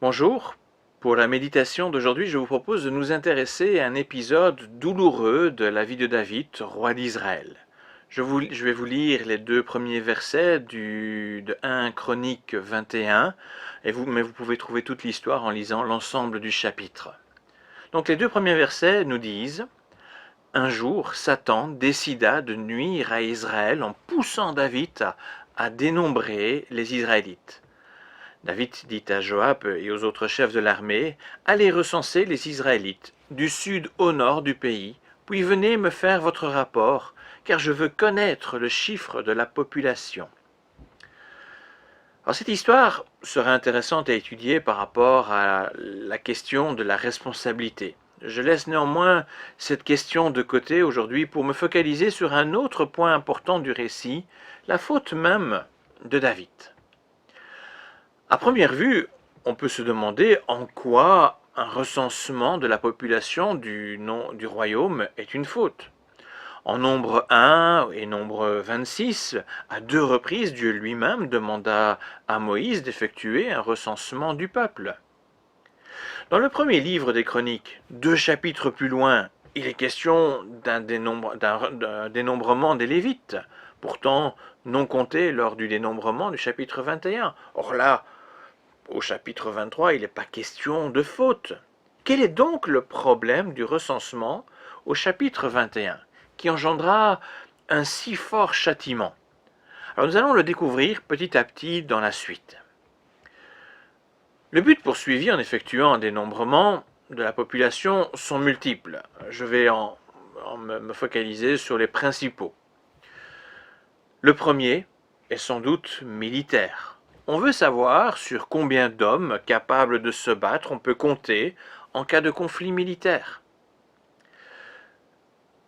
Bonjour, pour la méditation d'aujourd'hui, je vous propose de nous intéresser à un épisode douloureux de la vie de David, roi d'Israël. Je vais vous lire les deux premiers versets de 1 Chronique 21, mais vous pouvez trouver toute l'histoire en lisant l'ensemble du chapitre. Donc les deux premiers versets nous disent « Un jour, Satan décida de nuire à Israël en poussant David à dénombrer les Israélites. David dit à Joab et aux autres chefs de l'armée, « Allez recenser les Israélites, du sud au nord du pays, puis venez me faire votre rapport, car je veux connaître le chiffre de la population. » Alors cette histoire serait intéressante à étudier par rapport à la question de la responsabilité. Je laisse néanmoins cette question de côté aujourd'hui pour me focaliser sur un autre point important du récit, la faute même de David. À première vue, on peut se demander en quoi un recensement de la population du royaume est une faute. En Nombre 1 et Nombre 26, à deux reprises, Dieu lui-même demanda à Moïse d'effectuer un recensement du peuple. Dans le premier livre des Chroniques, 2 chapitres plus loin, il est question d'un dénombrement des Lévites, pourtant non compté lors du dénombrement du chapitre 21. Or là, au chapitre 23, il n'est pas question de faute. Quel est donc le problème du recensement au chapitre 21, qui engendra un si fort châtiment? Alors nous allons le découvrir petit à petit dans la suite. Le but poursuivi en effectuant un dénombrement de la population sont multiples. Je vais me focaliser sur les principaux. Le premier est sans doute militaire. On veut savoir sur combien d'hommes capables de se battre on peut compter en cas de conflit militaire.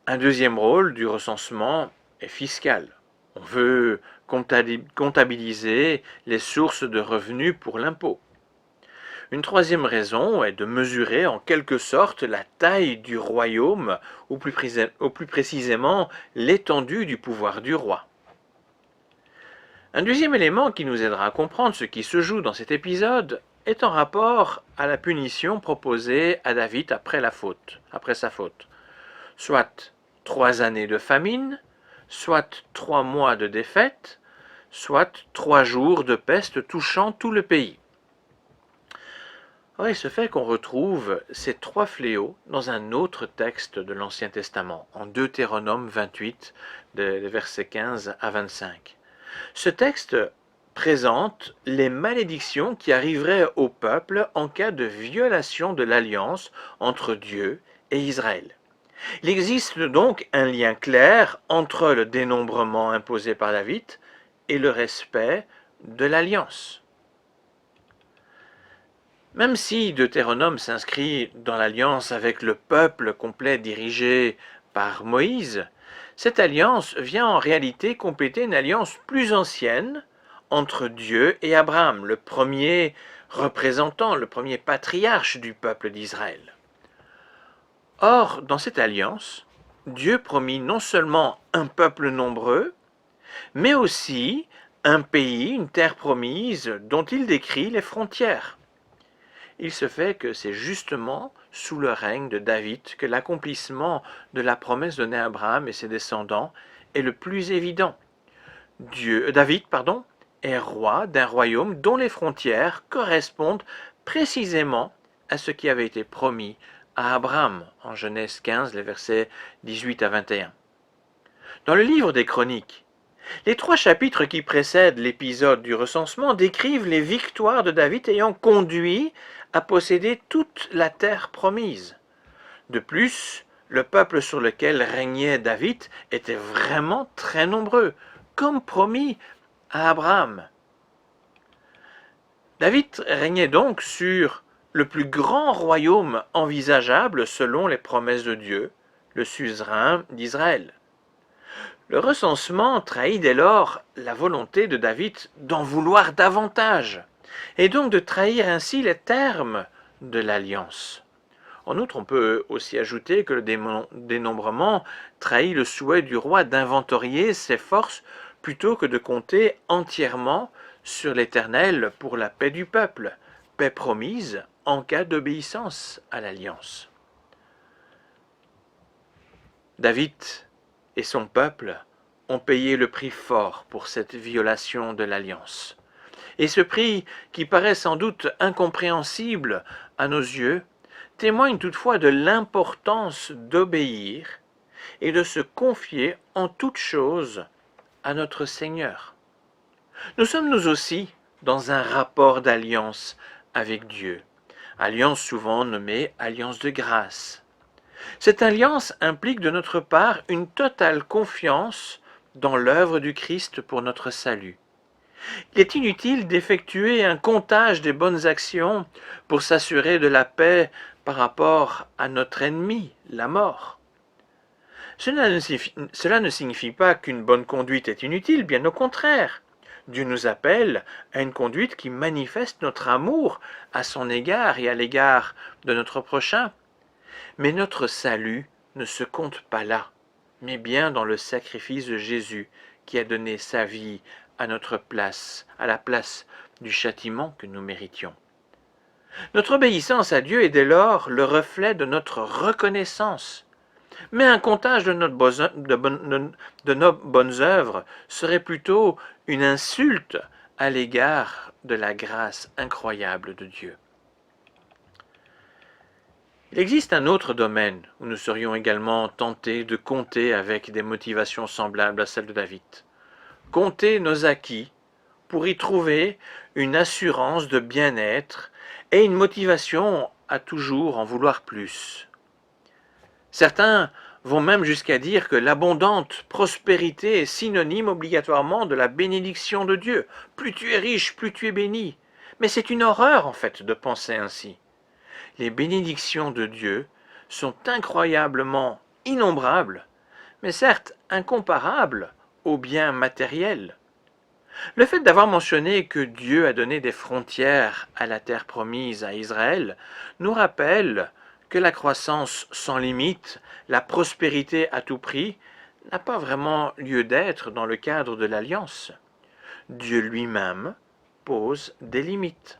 Un deuxième rôle du recensement est fiscal. On veut comptabiliser les sources de revenus pour l'impôt. Une troisième raison est de mesurer en quelque sorte la taille du royaume, ou plus précisément l'étendue du pouvoir du roi. Un deuxième élément qui nous aidera à comprendre ce qui se joue dans cet épisode est en rapport à la punition proposée à David après sa faute. Soit 3 années de famine, soit 3 mois de défaite, soit 3 jours de peste touchant tout le pays. Or, il se fait qu'on retrouve ces 3 fléaux dans un autre texte de l'Ancien Testament, en Deutéronome 28, des versets 15 à 25. Ce texte présente les malédictions qui arriveraient au peuple en cas de violation de l'alliance entre Dieu et Israël. Il existe donc un lien clair entre le dénombrement imposé par David et le respect de l'alliance. Même si Deutéronome s'inscrit dans l'alliance avec le peuple complet dirigé par Moïse, cette alliance vient en réalité compléter une alliance plus ancienne entre Dieu et Abraham, le premier représentant, le premier patriarche du peuple d'Israël. Or, dans cette alliance, Dieu promit non seulement un peuple nombreux, mais aussi un pays, une terre promise, dont il décrit les frontières. Il se fait que c'est justement sous le règne de David que l'accomplissement de la promesse donnée à Abraham et ses descendants est le plus évident. David est roi d'un royaume dont les frontières correspondent précisément à ce qui avait été promis à Abraham en Genèse 15, les versets 18 à 21. Dans le livre des Chroniques, les 3 chapitres qui précèdent l'épisode du recensement décrivent les victoires de David ayant conduit à posséder toute la terre promise. De plus, le peuple sur lequel régnait David était vraiment très nombreux, comme promis à Abraham. David régnait donc sur le plus grand royaume envisageable selon les promesses de Dieu, le suzerain d'Israël. Le recensement trahit dès lors la volonté de David d'en vouloir davantage, et donc de trahir ainsi les termes de l'alliance. En outre, on peut aussi ajouter que le dénombrement trahit le souhait du roi d'inventorier ses forces plutôt que de compter entièrement sur l'Éternel pour la paix du peuple, paix promise en cas d'obéissance à l'alliance. David et son peuple ont payé le prix fort pour cette violation de l'alliance. Et ce prix, qui paraît sans doute incompréhensible à nos yeux, témoigne toutefois de l'importance d'obéir et de se confier en toutes choses à notre Seigneur. Nous sommes nous aussi dans un rapport d'alliance avec Dieu, alliance souvent nommée alliance de grâce. Cette alliance implique de notre part une totale confiance dans l'œuvre du Christ pour notre salut. Il est inutile d'effectuer un comptage des bonnes actions pour s'assurer de la paix par rapport à notre ennemi, la mort. Cela ne signifie pas qu'une bonne conduite est inutile, bien au contraire. Dieu nous appelle à une conduite qui manifeste notre amour à son égard et à l'égard de notre prochain. Mais notre salut ne se compte pas là, mais bien dans le sacrifice de Jésus qui a donné sa vie à notre place, à la place du châtiment que nous méritions. Notre obéissance à Dieu est dès lors le reflet de notre reconnaissance. Mais un comptage de nos bonnes œuvres serait plutôt une insulte à l'égard de la grâce incroyable de Dieu. Il existe un autre domaine où nous serions également tentés de compter avec des motivations semblables à celles de David. Compter nos acquis pour y trouver une assurance de bien-être et une motivation à toujours en vouloir plus. Certains vont même jusqu'à dire que l'abondante prospérité est synonyme obligatoirement de la bénédiction de Dieu. Plus tu es riche, plus tu es béni. Mais c'est une horreur en fait de penser ainsi. Les bénédictions de Dieu sont incroyablement innombrables, mais certes incomparables aux biens matériels. Le fait d'avoir mentionné que Dieu a donné des frontières à la terre promise à Israël nous rappelle que la croissance sans limite, la prospérité à tout prix, n'a pas vraiment lieu d'être dans le cadre de l'Alliance. Dieu lui-même pose des limites.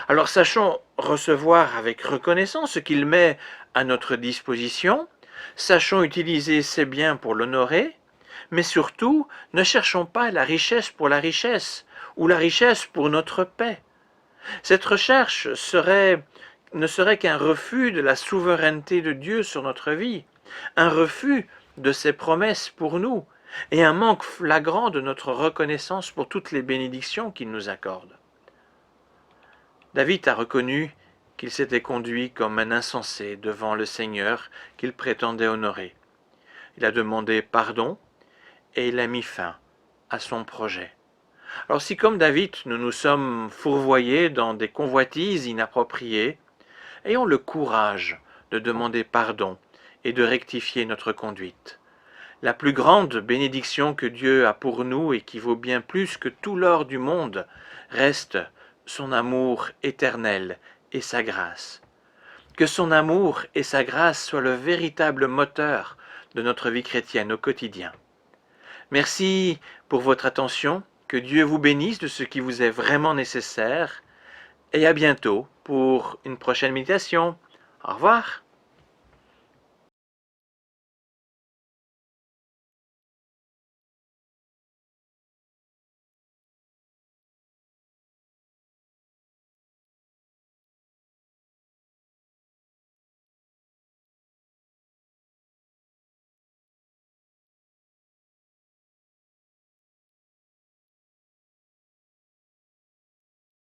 Alors sachons recevoir avec reconnaissance ce qu'il met à notre disposition, sachons utiliser ses biens pour l'honorer, mais surtout ne cherchons pas la richesse pour la richesse, ou la richesse pour notre paix. Cette recherche ne serait qu'un refus de la souveraineté de Dieu sur notre vie, un refus de ses promesses pour nous, et un manque flagrant de notre reconnaissance pour toutes les bénédictions qu'il nous accorde. David a reconnu qu'il s'était conduit comme un insensé devant le Seigneur qu'il prétendait honorer. Il a demandé pardon et il a mis fin à son projet. Alors si comme David nous nous sommes fourvoyés dans des convoitises inappropriées, ayons le courage de demander pardon et de rectifier notre conduite. La plus grande bénédiction que Dieu a pour nous et qui vaut bien plus que tout l'or du monde reste son amour éternel et sa grâce. Que son amour et sa grâce soient le véritable moteur de notre vie chrétienne au quotidien. Merci pour votre attention, que Dieu vous bénisse de ce qui vous est vraiment nécessaire, et à bientôt pour une prochaine méditation. Au revoir.